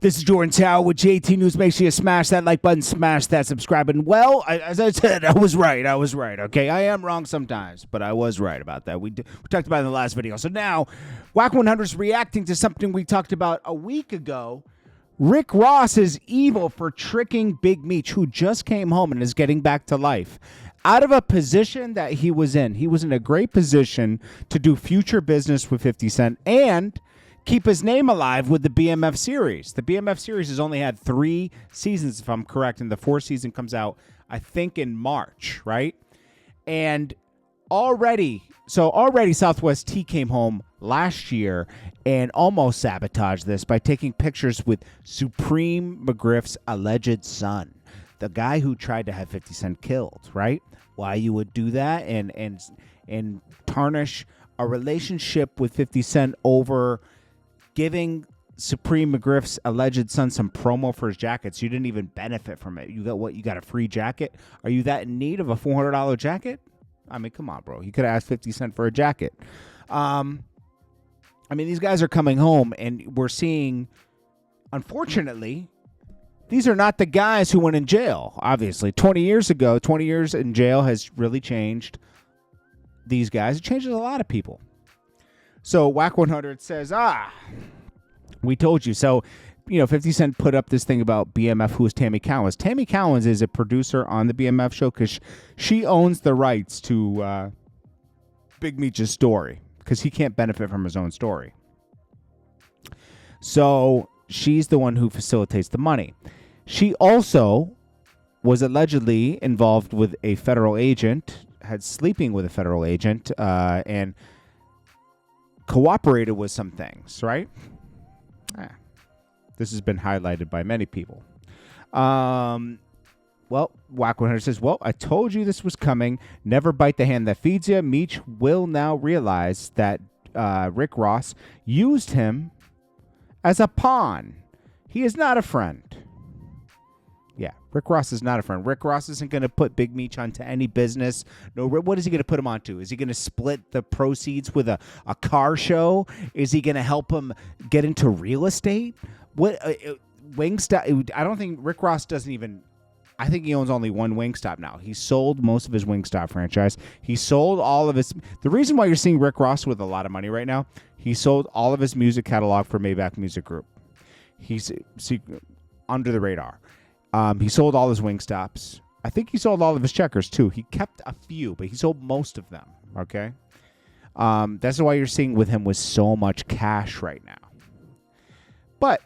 This is Jordan Tower with JT News. Make sure you smash that like button, smash that subscribe button. Well, as I said, I was right. Okay, I am wrong sometimes, but I was right about that. We talked about it in the last video. So now, Wack 100 is reacting to something we talked about a week ago. Rick Ross is evil for tricking Big Meech, who just came home and is getting back to life. Out of a position that he was in a great position to do future business with 50 Cent and keep his name alive with the BMF series. The BMF series has only had 3 seasons, if I'm correct, and the 4th season comes out, I think, in March, right? And already Southwest T came home last year and almost sabotaged this by taking pictures with Supreme McGriff's alleged son, the guy who tried to have 50 Cent killed, right? Why you would do that and tarnish a relationship with 50 Cent over giving Supreme McGriff's alleged son some promo for his jackets. You didn't even benefit from it. You got what? You got a free jacket? Are you that in need of a $400 jacket? I mean, come on, bro. You could have asked 50 Cent for a jacket. I mean, these guys are coming home, and we're seeing, unfortunately, these are not the guys who went in jail, obviously. 20 years ago, 20 years in jail has really changed these guys. It changes a lot of people. So Wack 100 says, we told you. So, 50 Cent put up this thing about BMF, who is Tammy Cowens. Tammy Cowens is a producer on the BMF show because she owns the rights to Big Meech's story because he can't benefit from his own story. So she's the one who facilitates the money. She also was allegedly involved with a federal agent, had sleeping with a federal agent, and cooperated with some things, right? This has been highlighted by many people. Well, Wack 100 says, well, I told you this was coming. Never bite the hand that feeds you. Meech will now realize that Rick Ross used him as a pawn. He is not a friend. Yeah, Rick Ross is not a friend. Rick Ross isn't going to put Big Meech onto any business. No, what is he going to put him onto? Is he going to split the proceeds with a car show? Is he going to help him get into real estate? What Wingstop? I don't think Rick Ross doesn't even. I think he owns only one Wingstop now. He sold most of his Wingstop franchise. He sold all of his. The reason why you're seeing Rick Ross with a lot of money right now, he sold all of his music catalog for Maybach Music Group. He's under the radar. He sold all his Wingstops. I think he sold all of his Checkers too. He kept a few, but he sold most of them. Okay, that's why you're seeing with him with so much cash right now. But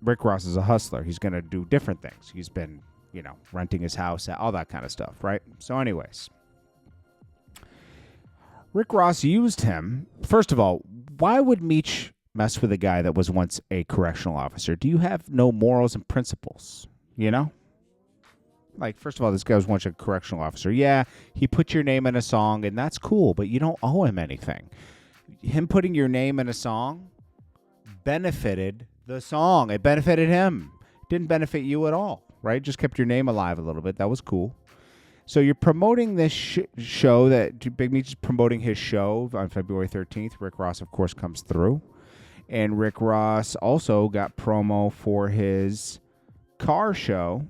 Rick Ross is a hustler. He's gonna do different things. He's been, renting his house, all that kind of stuff, right? So, anyways, Rick Ross used him. First of all, why would Meech mess with a guy that was once a correctional officer? Do you have no morals and principles? Like, first of all, this guy was once a correctional officer. Yeah, he put your name in a song, and that's cool, but you don't owe him anything. Him putting your name in a song benefited the song. It benefited him. It didn't benefit you at all, right? Just kept your name alive a little bit. That was cool. So you're promoting this show that Big Meech is promoting his show on February 13th. Rick Ross, of course, comes through. And Rick Ross also got promo for his car show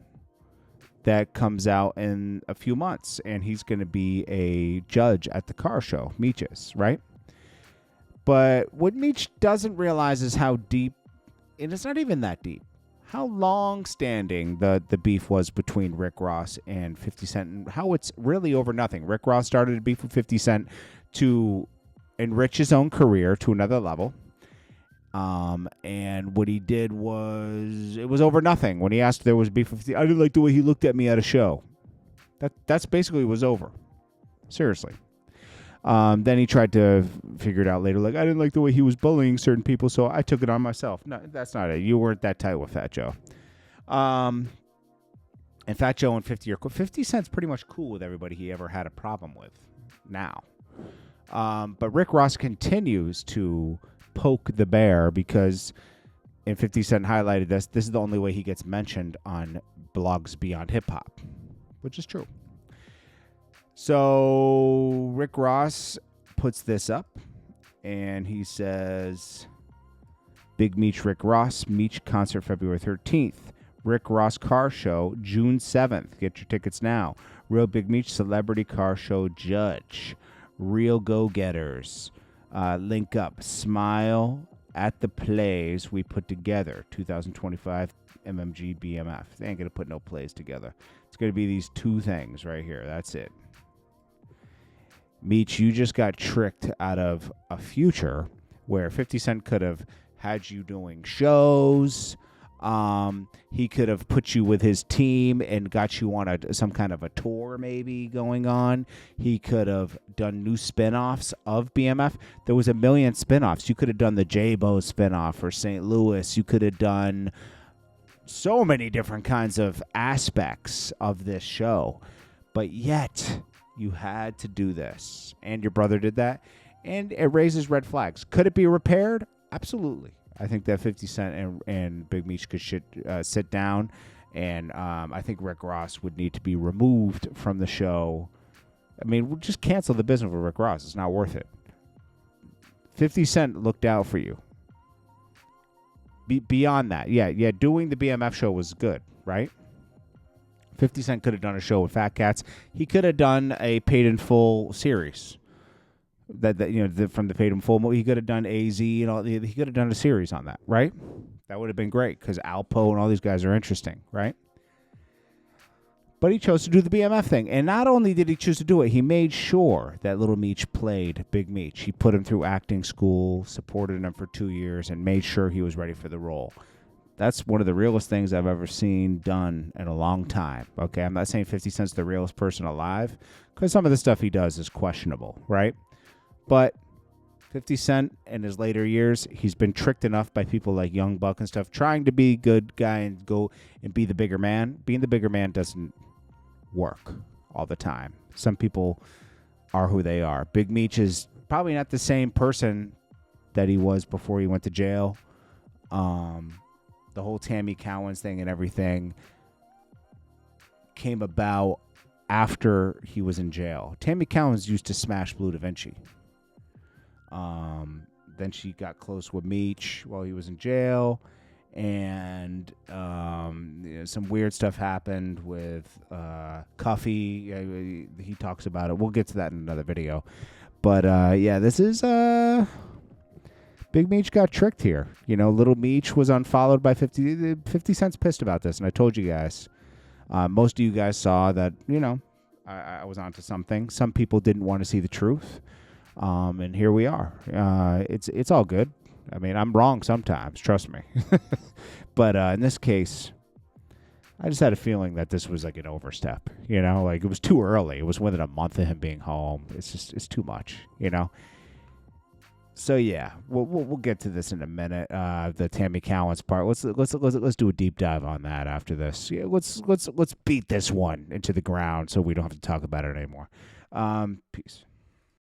that comes out in a few months, and he's going to be a judge at the car show, Meech's, right? But what Meech doesn't realize is how deep, and it's not even that deep, how long-standing the beef was between Rick Ross and 50 Cent, and how it's really over nothing. Rick Ross started a beef with 50 Cent to enrich his own career to another level. And what he did was, it was over nothing. When he asked if there was beef with 50, I didn't like the way he looked at me at a show. That's basically was over. Seriously. Then he tried to figure it out later. Like, I didn't like the way he was bullying certain people, so I took it on myself. No, that's not it. You weren't that tight with Fat Joe. And Fat Joe and 50 are cool. 50 Cent's pretty much cool with everybody he ever had a problem with now. But Rick Ross continues to poke the bear because, and 50 Cent highlighted this is the only way he gets mentioned on blogs beyond hip hop, which is true. So Rick Ross puts this up and he says, Big Meech, Rick Ross, Meech concert February 13th. Rick Ross Car Show June 7th. Get your tickets now. Real Big Meech Celebrity Car Show Judge. Real Go-Getters. Link up. Smile at the plays we put together. 2025 MMG BMF. They ain't going to put no plays together. It's going to be these two things right here. That's it. Meech, you just got tricked out of a future where 50 Cent could have had you doing shows. He could have put you with his team and got you on some kind of a tour maybe going on. He could have done new spinoffs of BMF. There was a million spinoffs. You could have done the J-Bo spinoff for St. Louis. You could have done so many different kinds of aspects of this show. But yet, you had to do this. And your brother did that. And it raises red flags. Could it be repaired? Absolutely. I think that 50 Cent and Big Meech could sit down, and I think Rick Ross would need to be removed from the show. I mean, we'll just cancel the business with Rick Ross. It's not worth it. 50 Cent looked out for you. Beyond that, yeah, doing the BMF show was good, right? 50 Cent could have done a show with Fat Cats. He could have done a paid in full series. From the paid in full, he could have done AZ and all. He could have done a series on that, right? That would have been great because Alpo and all these guys are interesting, right? But he chose to do the BMF thing, and not only did he choose to do it, he made sure that Little Meech played Big Meech. He put him through acting school, supported him for 2 years, and made sure he was ready for the role. That's one of the realest things I've ever seen done in a long time. Okay, I'm not saying 50 Cent's the realest person alive, because some of the stuff he does is questionable, right? But 50 Cent in his later years, he's been tricked enough by people like Young Buck and stuff, trying to be a good guy and go and be the bigger man. Being the bigger man doesn't work all the time. Some people are who they are. Big Meech is probably not the same person that he was before he went to jail. The whole Tammy Cowens thing and everything came about after he was in jail. Tammy Cowens used to smash Blue Da Vinci. Then she got close with Meech while he was in jail, and some weird stuff happened with Cuffy. He talks about it. We'll get to that in another video. But this is Big Meech got tricked here. Little Meech was unfollowed by 50 Cent's pissed about this, and I told you guys. Most of you guys saw that. I was onto something. Some people didn't want to see the truth. And here we are. It's all good. I mean, I'm wrong sometimes, trust me. But in this case, I just had a feeling that this was like an overstep. Like it was too early. It was within a month of him being home. It's too much. So yeah, we'll get to this in a minute. The Tammy Cowens part. Let's do a deep dive on that after this. Yeah, let's beat this one into the ground so we don't have to talk about it anymore. Peace.